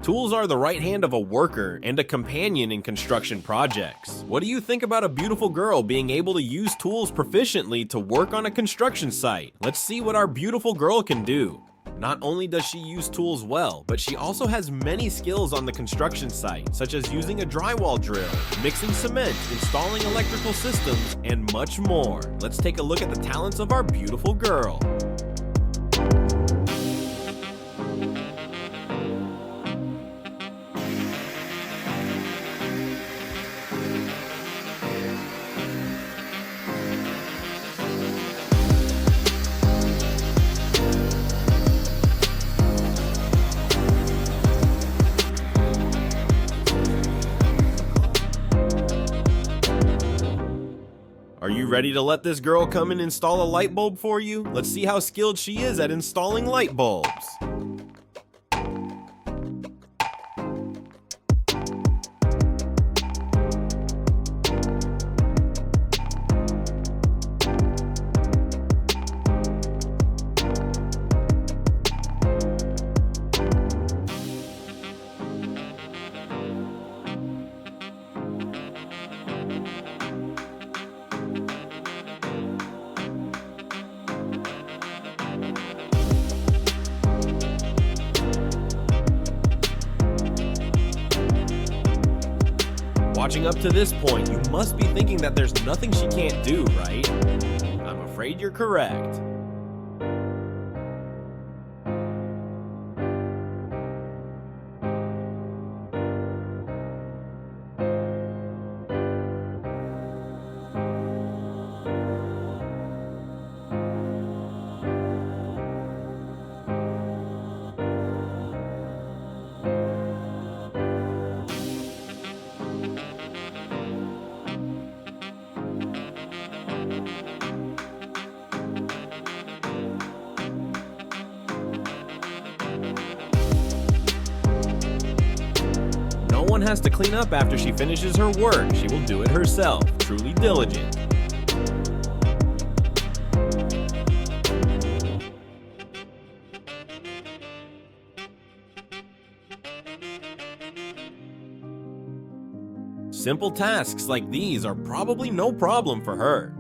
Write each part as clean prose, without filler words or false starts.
Tools are the right hand of a worker and a companion in construction projects. What do you think about a beautiful girl being able to use tools proficiently to work on a construction site? Let's see what our beautiful girl can do. Not only does she use tools well, but she also has many skills on the construction site, such as using a drywall drill, mixing cement, installing electrical systems, and much more. Let's take a look at the talents of our beautiful girl. Are you ready to let this girl come and install a light bulb for you? Let's see how skilled she is at installing light bulbs. Watching up to this point, you must be thinking that there's nothing she can't do, right? I'm afraid you're correct. No one has to clean up after she finishes her work. She will do it herself. Truly diligent. Simple tasks like these are probably no problem for her.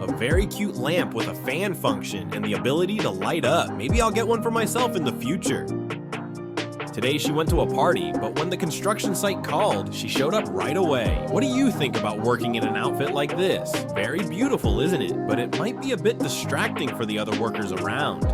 A very cute lamp with a fan function and the ability to light up. Maybe I'll get one for myself in the future. Today she went to a party, but when the construction site called, she showed up right away. What do you think about working in an outfit like this? Very beautiful, isn't it? But it might be a bit distracting for the other workers around.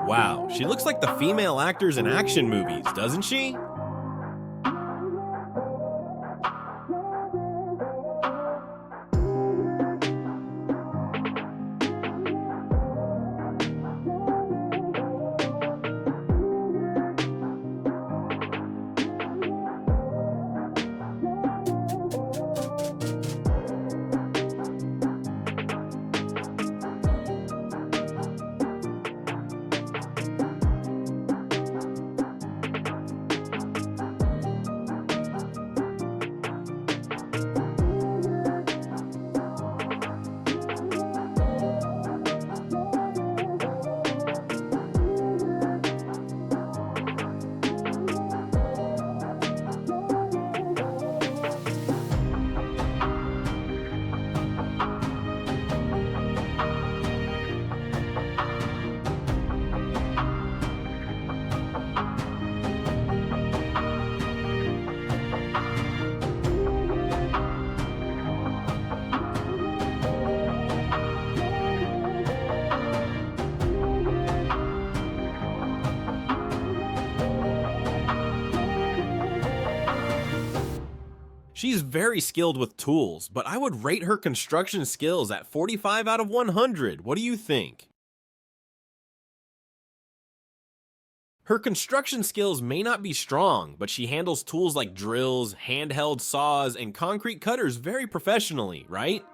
Wow, she looks like the female actors in action movies, doesn't she? She's very skilled with tools, but I would rate her construction skills at 45 out of 100. What do you think? Her construction skills may not be strong, but she handles tools like drills, handheld saws, and concrete cutters very professionally, right?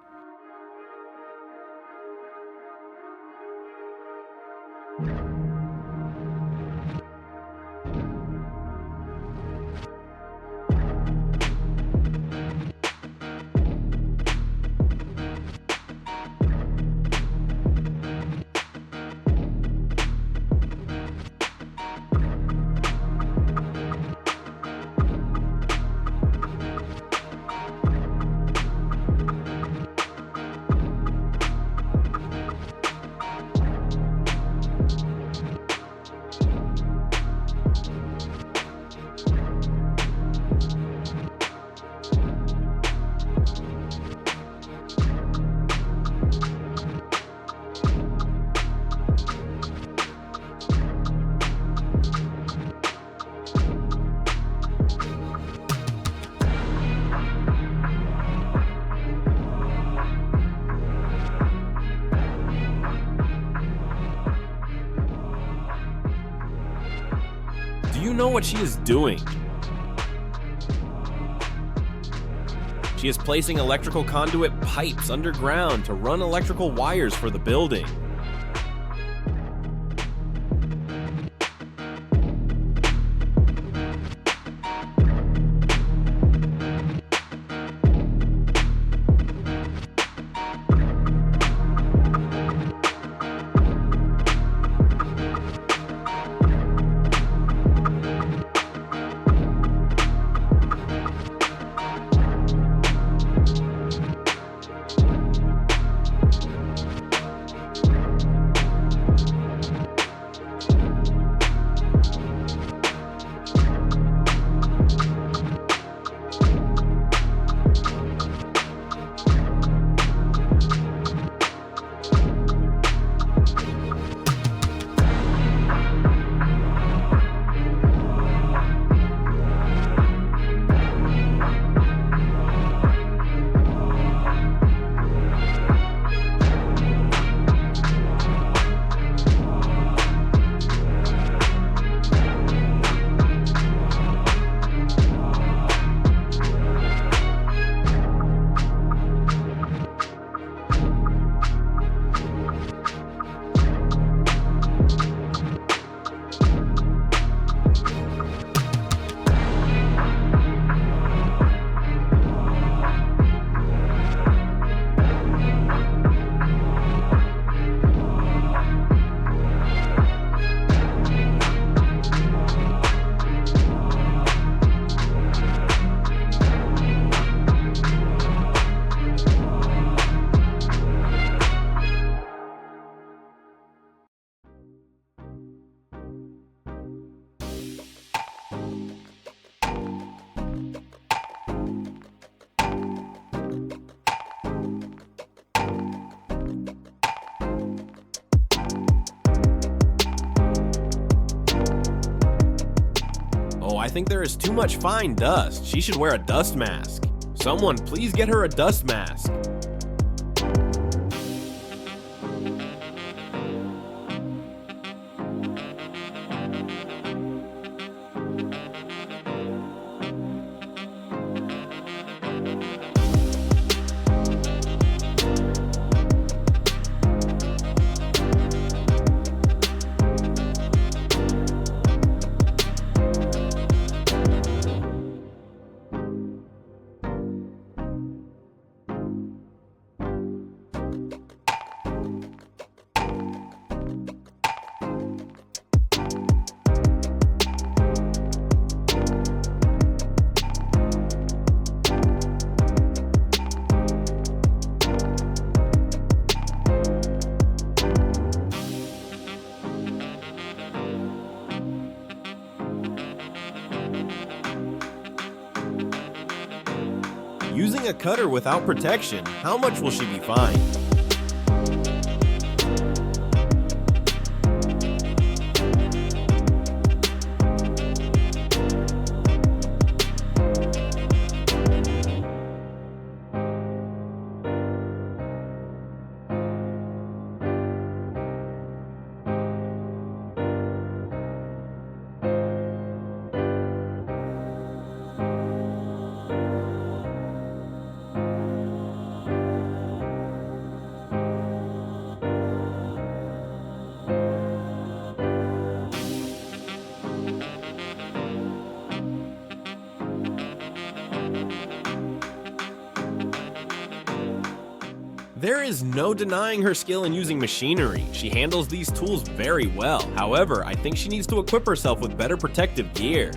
Do you know what she is doing? She is placing electrical conduit pipes underground to run electrical wires for the building. I think there is too much fine dust. She should wear a dust mask. Someone please get her a dust mask. Using a cutter without protection, how much will she be fined? There is no denying her skill in using machinery. She handles these tools very well. However, I think she needs to equip herself with better protective gear.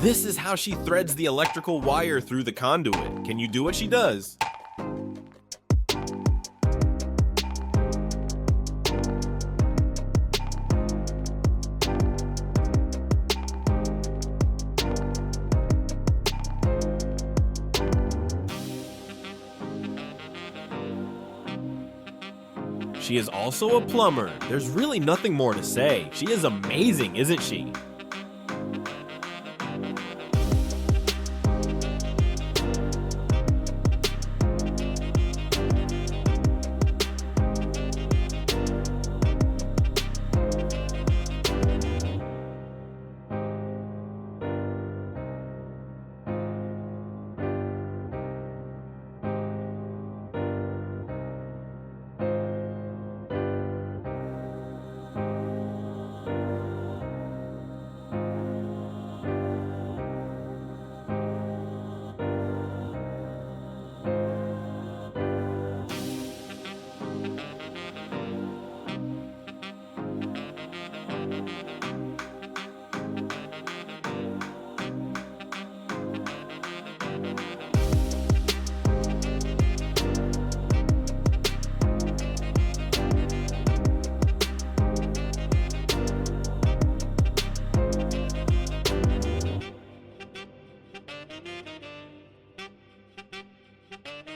This is how she threads the electrical wire through the conduit. Can you do what she does? She is also a plumber. There's really nothing more to say. She is amazing, isn't she?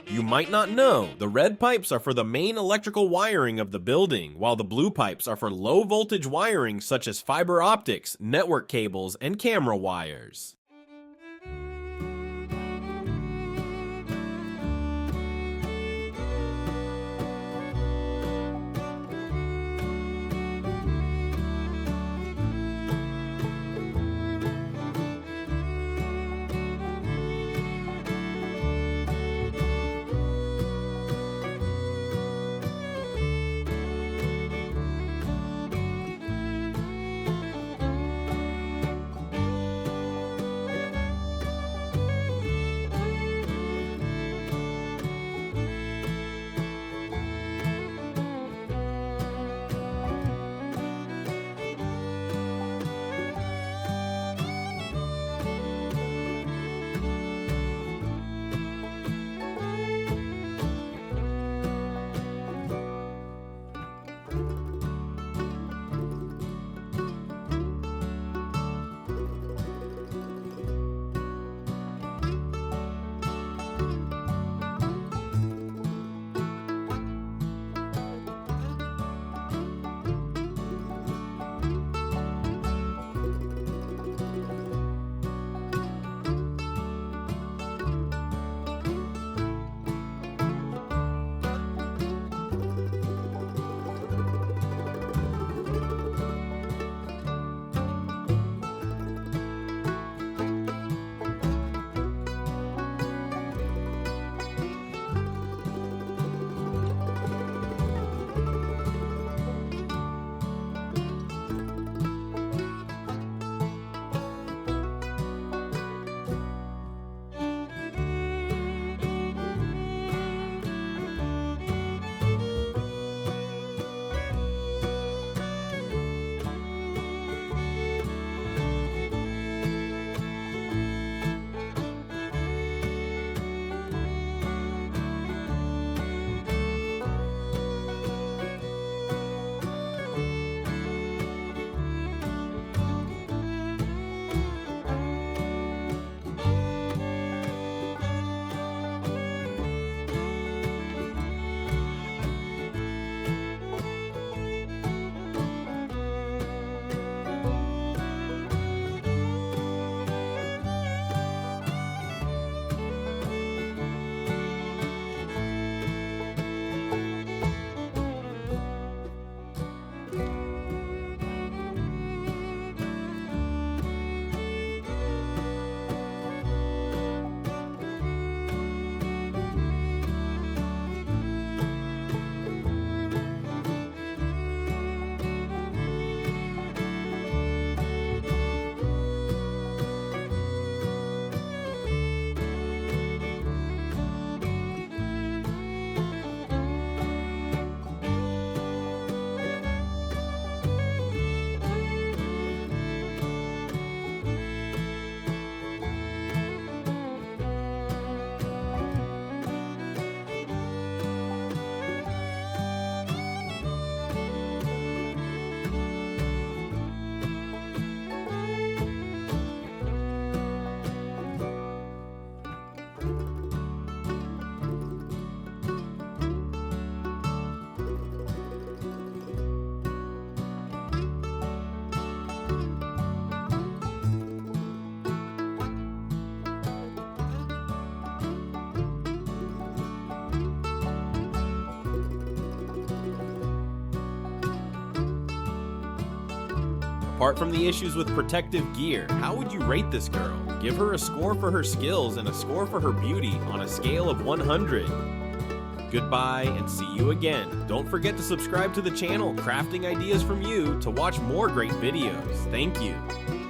You might not know, the red pipes are for the main electrical wiring of the building, while the blue pipes are for low voltage wiring such as fiber optics, network cables, and camera wires. Apart from the issues with protective gear, how would you rate this girl? Give her a score for her skills and a score for her beauty on a scale of 100. Goodbye and see you again. Don't forget to subscribe to the channel Crafting Ideas from You to watch more great videos. Thank you.